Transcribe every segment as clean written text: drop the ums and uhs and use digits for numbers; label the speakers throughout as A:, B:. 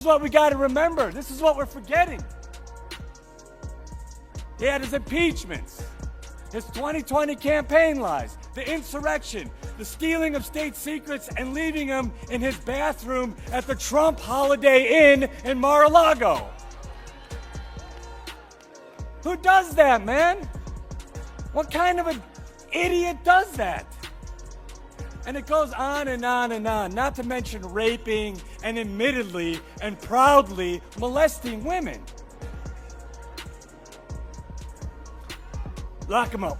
A: This is what we got to remember. This is what we're forgetting. He had his impeachments, his 2020 campaign lies, the insurrection, the stealing of state secrets and leaving them in his bathroom at the Trump Holiday Inn in Mar-a-Lago. Who does that, man? What kind of an idiot does that? And it goes on and on and on, not to mention raping and admittedly and proudly molesting women. Lock him up.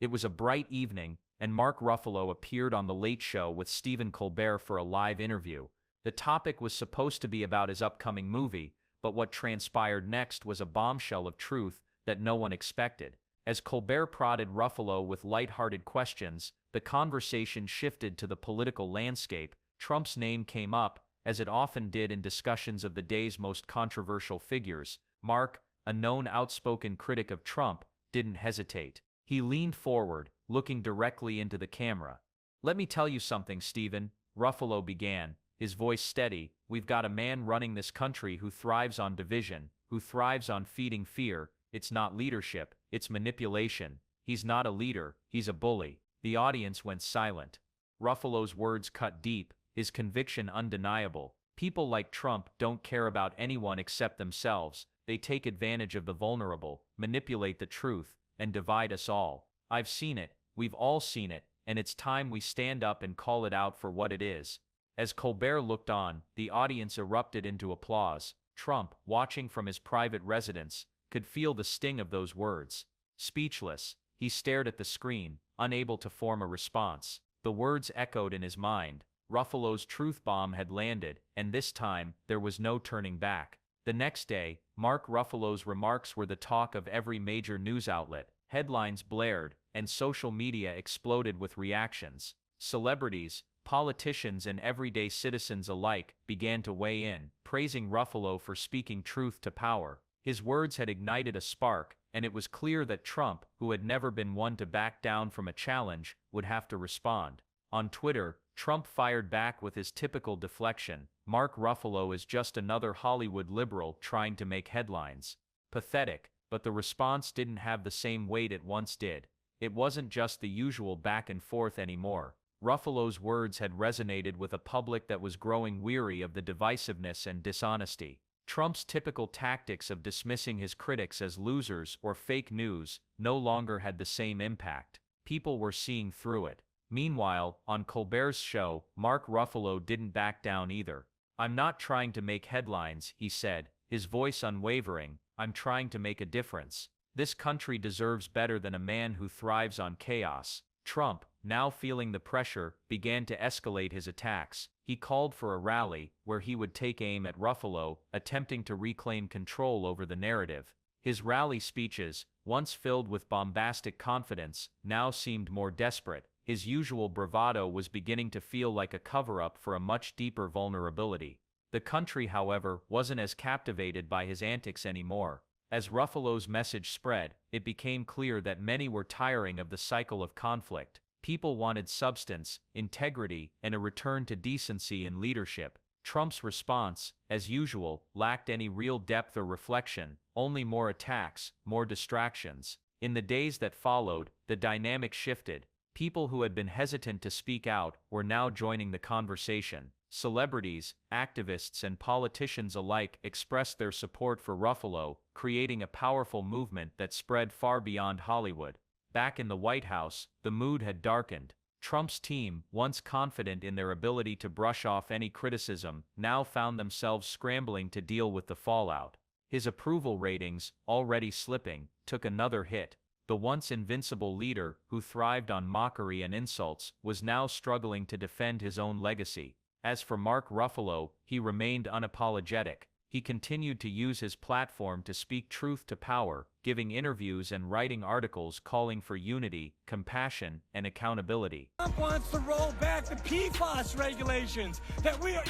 B: It was a bright evening, and Mark Ruffalo appeared on The Late Show with Stephen Colbert for a live interview. The topic was supposed to be about his upcoming movie, but what transpired next was a bombshell of truth that no one expected. As Colbert prodded Ruffalo with lighthearted questions, the conversation shifted to the political landscape. Trump's name came up, as it often did in discussions of the day's most controversial figures. Mark, a known outspoken critic of Trump, didn't hesitate. He leaned forward, looking directly into the camera. "Let me tell you something, Stephen," Ruffalo began, his voice steady. "We've got a man running this country who thrives on division, who thrives on feeding fear. It's not leadership, it's manipulation. He's not a leader, he's a bully." The audience went silent. Ruffalo's words cut deep, his conviction undeniable. People like Trump don't care about anyone except themselves. They take advantage of the vulnerable, manipulate the truth, and divide us all. I've seen it, we've all seen it, and it's time we stand up and call it out for what it is. As Colbert looked on, the audience erupted into applause. Trump, watching from his private residence, could feel the sting of those words. Speechless, he stared at the screen, unable to form a response. The words echoed in his mind. Ruffalo's truth bomb had landed, and this time, there was no turning back. The next day, Mark Ruffalo's remarks were the talk of every major news outlet. Headlines blared, and social media exploded with reactions. Celebrities, politicians, and everyday citizens alike began to weigh in, praising Ruffalo for speaking truth to power. His words had ignited a spark, and it was clear that Trump, who had never been one to back down from a challenge, would have to respond. On Twitter, Trump fired back with his typical deflection. "Mark Ruffalo is just another Hollywood liberal trying to make headlines." Pathetic, but the response didn't have the same weight it once did. It wasn't just the usual back and forth anymore. Ruffalo's words had resonated with a public that was growing weary of the divisiveness and dishonesty. Trump's typical tactics of dismissing his critics as losers or fake news no longer had the same impact. People were seeing through it. Meanwhile, on Colbert's show, Mark Ruffalo didn't back down either. "I'm not trying to make headlines," he said, his voice unwavering. "I'm trying to make a difference. This country deserves better than a man who thrives on chaos." Trump, now feeling the pressure, began to escalate his attacks. He called for a rally, where he would take aim at Ruffalo, attempting to reclaim control over the narrative. His rally speeches, once filled with bombastic confidence, now seemed more desperate. His usual bravado was beginning to feel like a cover-up for a much deeper vulnerability. The country, however, wasn't as captivated by his antics anymore. As Ruffalo's message spread, it became clear that many were tiring of the cycle of conflict. People wanted substance, integrity, and a return to decency in leadership. Trump's response, as usual, lacked any real depth or reflection, only more attacks, more distractions. In the days that followed, the dynamic shifted. People who had been hesitant to speak out were now joining the conversation. Celebrities, activists, and politicians alike expressed their support for Ruffalo, creating a powerful movement that spread far beyond Hollywood. Back in the White House, the mood had darkened. Trump's team, once confident in their ability to brush off any criticism, now found themselves scrambling to deal with the fallout. His approval ratings, already slipping, took another hit. The once invincible leader, who thrived on mockery and insults, was now struggling to defend his own legacy. As for Mark Ruffalo, he remained unapologetic. He continued to use his platform to speak truth to power, giving interviews and writing articles calling for unity, compassion, and accountability.
A: Trump wants to roll back the PFAS regulations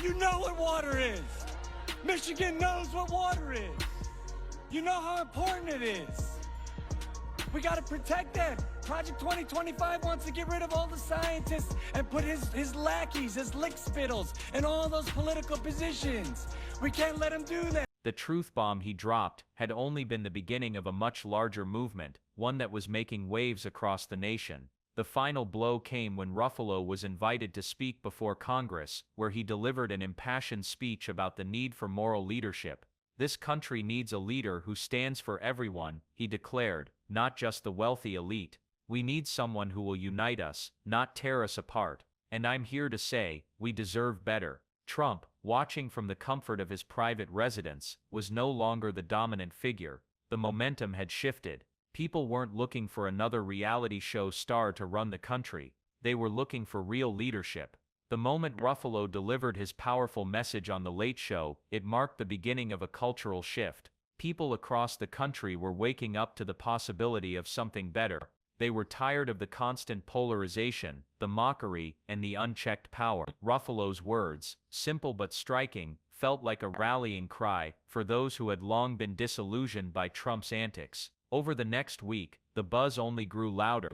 A: you know what water is. Michigan knows what water is. You know how important it is. We got to protect that. Project 2025 wants to get rid of all the scientists and put his lackeys, his lickspittles, in all those political positions. We can't let him do that.
B: The truth bomb he dropped had only been the beginning of a much larger movement, one that was making waves across the nation. The final blow came when Ruffalo was invited to speak before Congress, where he delivered an impassioned speech about the need for moral leadership. "This country needs a leader who stands for everyone," he declared, "not just the wealthy elite. We need someone who will unite us, not tear us apart. And I'm here to say, we deserve better." Trump, watching from the comfort of his private residence, was no longer the dominant figure. The momentum had shifted. People weren't looking for another reality show star to run the country. They were looking for real leadership. The moment Ruffalo delivered his powerful message on The Late Show, it marked the beginning of a cultural shift. People across the country were waking up to the possibility of something better. They were tired of the constant polarization, the mockery, and the unchecked power. Ruffalo's words, simple but striking, felt like a rallying cry for those who had long been disillusioned by Trump's antics. Over the next week, the buzz only grew louder.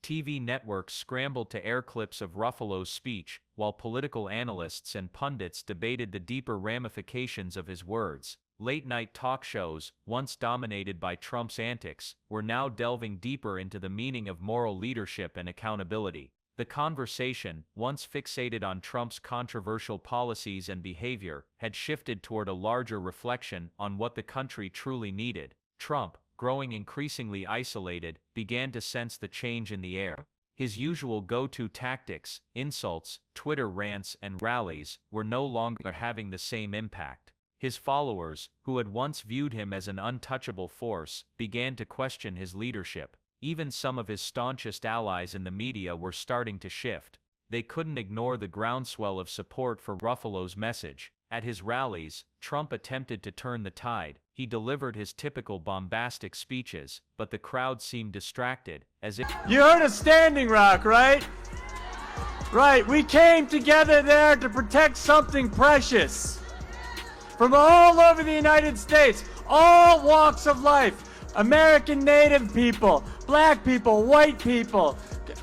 B: TV networks scrambled to air clips of Ruffalo's speech, while political analysts and pundits debated the deeper ramifications of his words. Late-night talk shows, once dominated by Trump's antics, were now delving deeper into the meaning of moral leadership and accountability. The conversation, once fixated on Trump's controversial policies and behavior, had shifted toward a larger reflection on what the country truly needed. Trump, growing increasingly isolated, began to sense the change in the air. His usual go-to tactics, insults, Twitter rants, and rallies, were no longer having the same impact. His followers, who had once viewed him as an untouchable force, began to question his leadership. Even some of his staunchest allies in the media were starting to shift. They couldn't ignore the groundswell of support for Ruffalo's message. At his rallies, Trump attempted to turn the tide. He delivered his typical bombastic speeches, but the crowd seemed distracted, as if—
A: You heard of Standing Rock, right? Right, we came together there to protect something precious. From all over the United States, all walks of life. American Native people, black people, white people,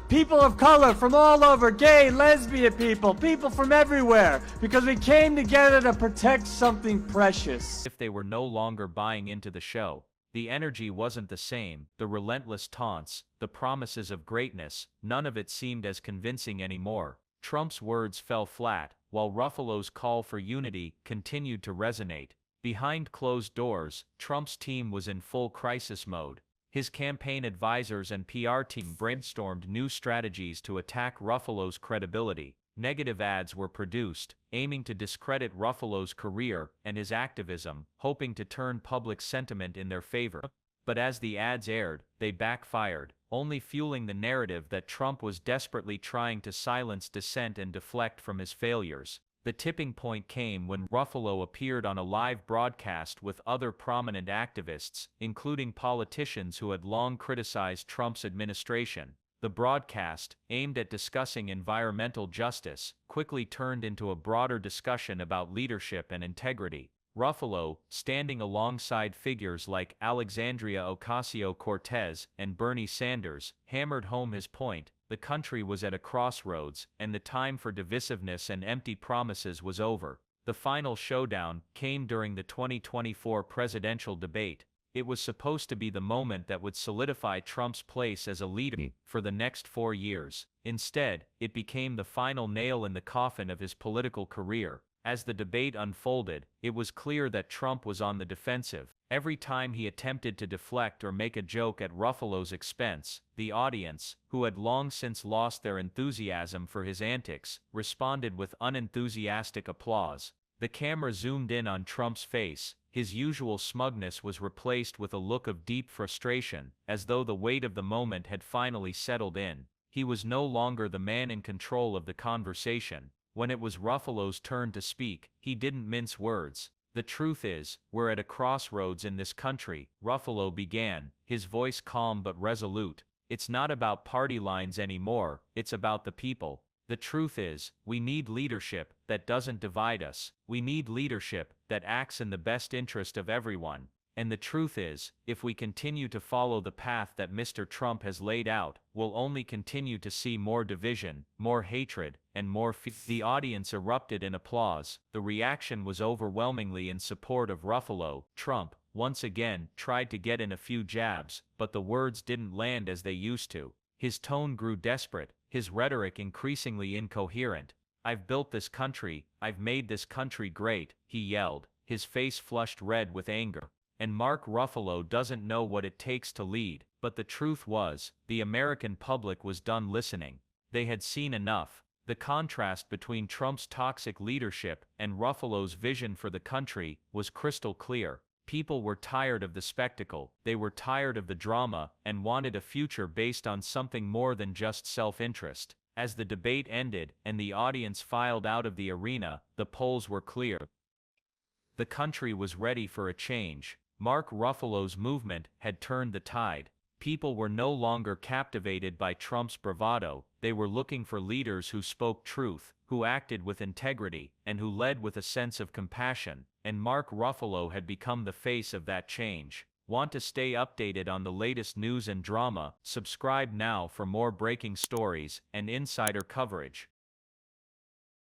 A: people of color from all over, gay, lesbian people, people from everywhere, because we came together to protect something precious.
B: If they were no longer buying into the show. The energy wasn't the same, the relentless taunts, the promises of greatness, none of it seemed as convincing anymore. Trump's words fell flat, while Ruffalo's call for unity continued to resonate. Behind closed doors, Trump's team was in full crisis mode. His campaign advisors and PR team brainstormed new strategies to attack Ruffalo's credibility. Negative ads were produced, aiming to discredit Ruffalo's career and his activism, hoping to turn public sentiment in their favor. But as the ads aired, they backfired, only fueling the narrative that Trump was desperately trying to silence dissent and deflect from his failures. The tipping point came when Ruffalo appeared on a live broadcast with other prominent activists, including politicians who had long criticized Trump's administration. The broadcast, aimed at discussing environmental justice, quickly turned into a broader discussion about leadership and integrity. Ruffalo, standing alongside figures like Alexandria Ocasio-Cortez and Bernie Sanders, hammered home his point. The country was at a crossroads, and the time for divisiveness and empty promises was over. The final showdown came during the 2024 presidential debate. It was supposed to be the moment that would solidify Trump's place as a leader for the next 4 years. Instead, it became the final nail in the coffin of his political career. As the debate unfolded, it was clear that Trump was on the defensive. Every time he attempted to deflect or make a joke at Ruffalo's expense, the audience, who had long since lost their enthusiasm for his antics, responded with unenthusiastic applause. The camera zoomed in on Trump's face. His usual smugness was replaced with a look of deep frustration, as though the weight of the moment had finally settled in. He was no longer the man in control of the conversation. When it was Ruffalo's turn to speak, he didn't mince words. "The truth is, we're at a crossroads in this country," Ruffalo began, his voice calm but resolute. "It's not about party lines anymore, it's about the people. The truth is, we need leadership that doesn't divide us. We need leadership that acts in the best interest of everyone. And the truth is, if we continue to follow the path that Mr. Trump has laid out, we'll only continue to see more division, more hatred, and more The audience erupted in applause. The reaction was overwhelmingly in support of Ruffalo. Trump, once again, tried to get in a few jabs, but the words didn't land as they used to. His tone grew desperate, his rhetoric increasingly incoherent. "I've built this country, I've made this country great," he yelled, his face flushed red with anger. And Mark Ruffalo doesn't know what it takes to lead. But the truth was, the American public was done listening. They had seen enough. The contrast between Trump's toxic leadership and Ruffalo's vision for the country was crystal clear. People were tired of the spectacle, they were tired of the drama, and wanted a future based on something more than just self-interest. As the debate ended and the audience filed out of the arena, the polls were clear. The country was ready for a change. Mark Ruffalo's movement had turned the tide. People were no longer captivated by Trump's bravado, they were looking for leaders who spoke truth, who acted with integrity, and who led with a sense of compassion, and Mark Ruffalo had become the face of that change. Want to stay updated on the latest news and drama? Subscribe now for more breaking stories and insider coverage.